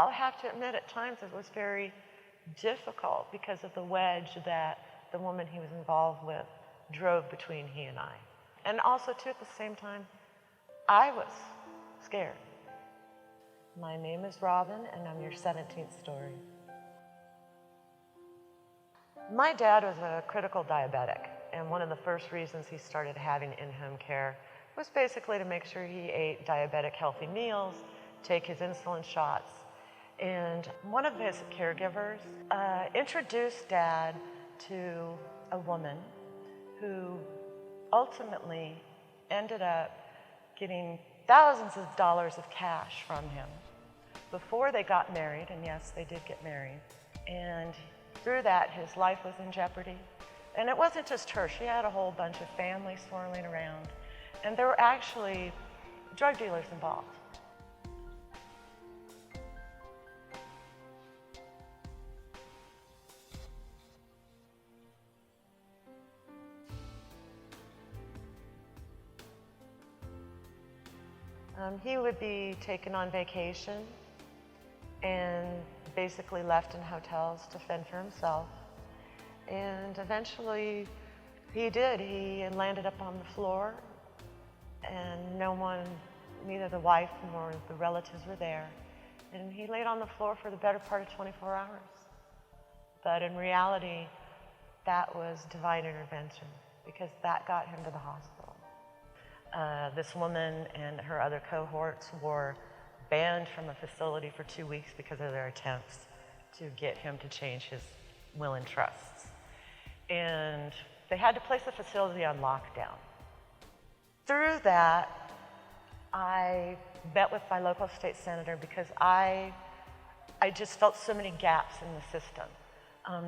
I'll have to admit at times it was very difficult because of the wedge that the woman he was involved with drove between he and I. And also, too, at the same time, I was scared. My name is Robin, and I'm your 17th story. My dad was a critical diabetic, and one of the first reasons he started having in-home care was basically to make sure he ate diabetic healthy meals, take his insulin shots. And one of his caregivers introduced Dad to a woman who ultimately ended up getting thousands of dollars of cash from him before they got married, and yes, they did get married. And through that, his life was in jeopardy. And it wasn't just her, she had a whole bunch of family swirling around, and there were actually drug dealers involved. He would be taken on vacation and basically left in hotels to fend for himself. And eventually he did. He landed up on the floor, and no one, neither the wife nor the relatives were there. And he laid on the floor for the better part of 24 hours. But in reality, that was divine intervention, because that got him to the hospital. This woman and her other cohorts were banned from the facility for 2 weeks because of their attempts to get him to change his will and trusts. And they had to place the facility on lockdown. Through that, I met with my local state senator because I just felt so many gaps in the system.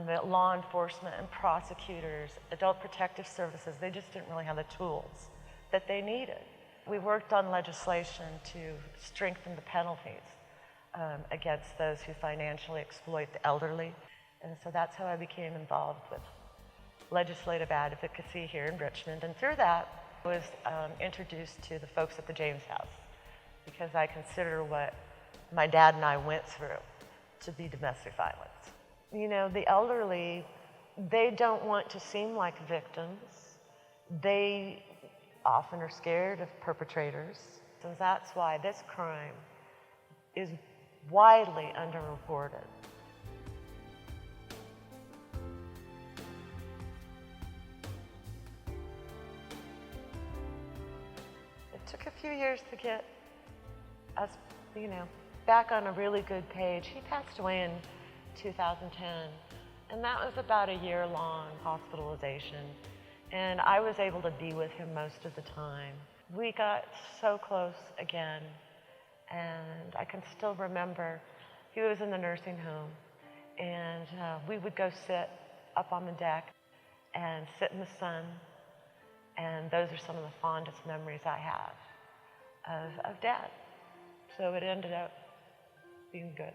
That law enforcement and prosecutors, adult protective services, they just didn't really have the tools that they needed. We worked on legislation to strengthen the penalties against those who financially exploit the elderly. And so that's how I became involved with legislative advocacy here in Richmond. And through that, I was introduced to the folks at the James House, because I consider what my dad and I went through to be domestic violence. You know, the elderly, they don't want to seem like victims. They often are scared of perpetrators. So that's why this crime is widely underreported. It took a few years to get us, back on a really good page. He passed away in 2010, and that was about a year-long hospitalization. And I was able to be with him most of the time. We got so close again, and I can still remember he was in the nursing home, and we would go sit up on the deck and sit in the sun, and those are some of the fondest memories I have of Dad. So it ended up being good.